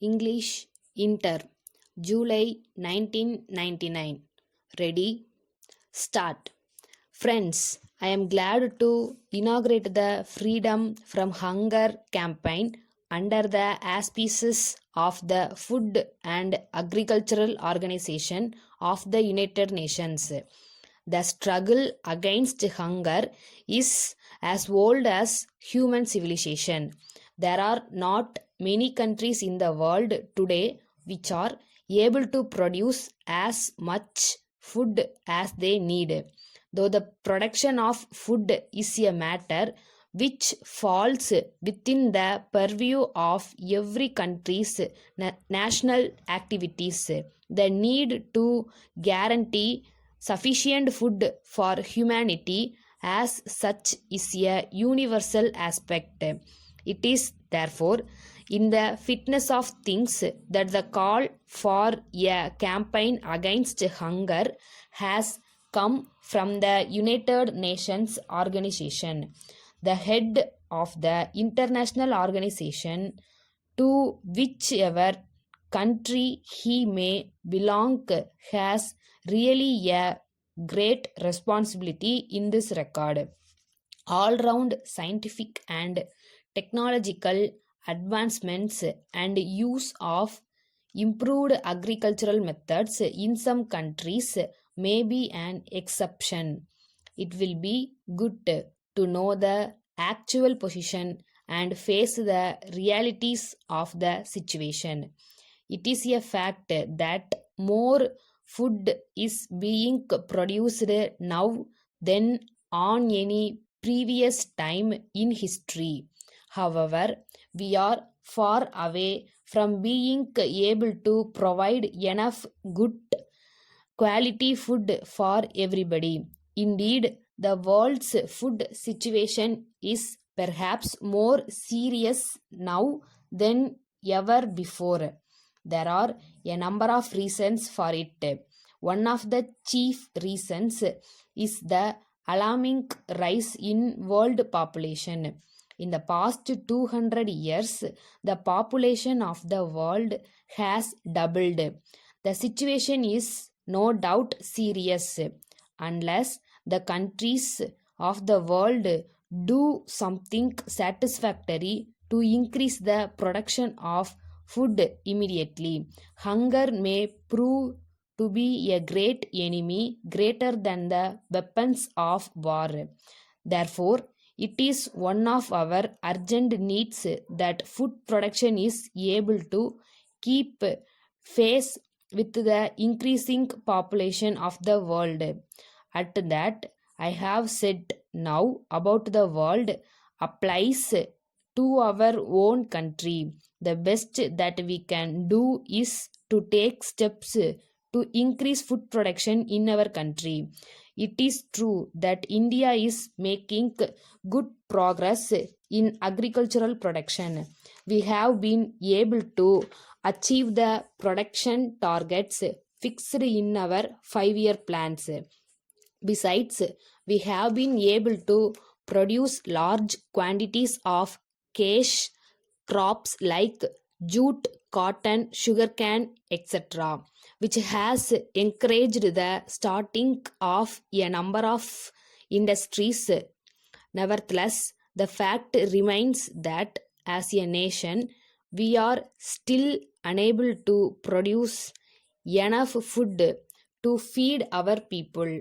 English Inter, July 1999. Ready? Start. Friends, I am glad to inaugurate the Freedom from Hunger campaign under the auspices of the Food and Agricultural Organization of the United Nations. The struggle against hunger is as old as human civilization. There are not many countries in the world today which are able to produce as much food as they need. Though the production of food is a matter which falls within the purview of every country's national activities, the need to guarantee sufficient food for humanity as such is a universal aspect. It is therefore in the fitness of things that the call for a campaign against hunger has come from the United Nations organization. The head of the international organization, to whichever country he may belong, has really a great responsibility in this regard. All round scientific and technological advancements and use of improved agricultural methods in some countries may be an exception. It will be good to know the actual position and face the realities of the situation. It is a fact that more food is being produced now than on any previous time in history. However, we are far away from being able to provide enough good quality food for everybody. Indeed, the world's food situation is perhaps more serious now than ever before. There are a number of reasons for it. One of the chief reasons is the alarming rise in world population. In the past 200 years, the population of the world has doubled. The situation is no doubt serious unless the countries of the world do something satisfactory to increase the production of food immediately. Hunger may prove to be a great enemy, greater than the weapons of war. Therefore, it is one of our urgent needs that food production is able to keep pace with the increasing population of the world. At that, I have said now about the world applies to our own country. The best that we can do is to take steps to increase food production in our country. It is true that India is making good progress in agricultural production. We have been able to achieve the production targets fixed in our 5-year plans. Besides, we have been able to produce large quantities of cash crops like jute, cotton, sugarcane, etc., which has encouraged the starting of a number of industries. Nevertheless, the fact remains that as a nation, we are still unable to produce enough food to feed our people.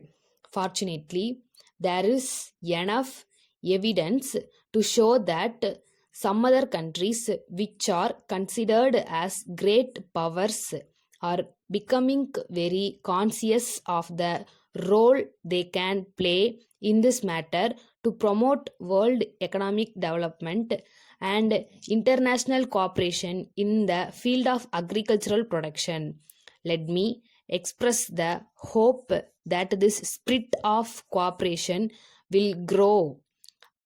Fortunately, there is enough evidence to show that some other countries, which are considered as great powers, are becoming very conscious of the role they can play in this matter to promote world economic development and international cooperation in the field of agricultural production. Let me express the hope that this spirit of cooperation will grow.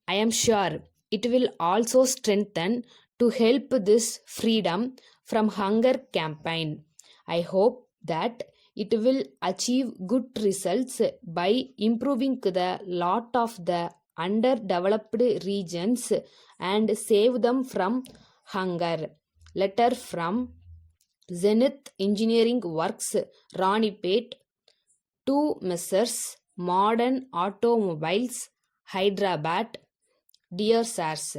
I am sure it will also strengthen to help this freedom from hunger campaign. I hope that it will achieve good results by improving the lot of the underdeveloped regions and save them from hunger. Letter from Zenith Engineering Works, Ranipet, to Messrs. Modern Automobiles, Hyderabad. Dear Sirs,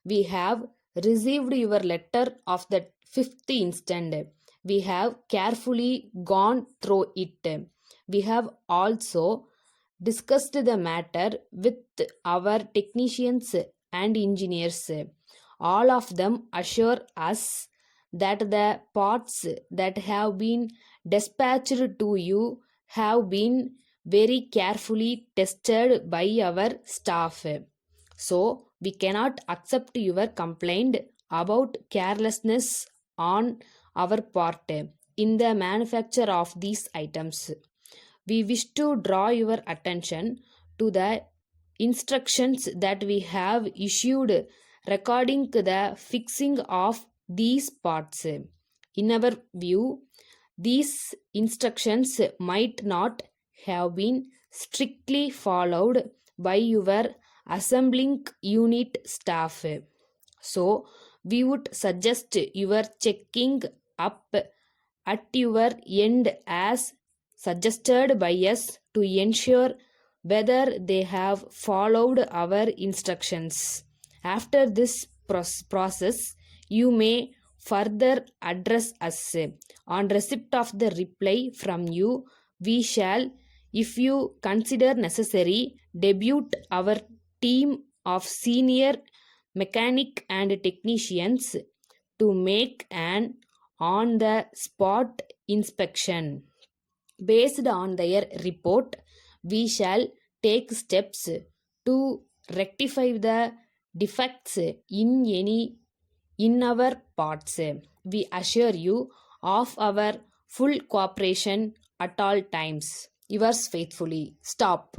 we have received your letter of the 5th instant. We have carefully gone through it. We have also discussed the matter with our technicians and engineers. All of them assure us that the parts that have been dispatched to you have been very carefully tested by our staff. So, we cannot accept your complaint about carelessness on our part in the manufacture of these items. We wish to draw your attention to the instructions that we have issued regarding the fixing of these parts. In our view, these instructions might not have been strictly followed by your assembling unit staff. So, we would suggest your checking up at your end as suggested by us to ensure whether they have followed our instructions. After this process, you may further address us. On receipt of the reply from you, we shall, if you consider necessary, debut our team of senior mechanic and technicians to make an on the spot inspection. Based on their report, we shall take steps to rectify the defects in our parts. We assure you of our full cooperation at all times. Yours faithfully. Stop.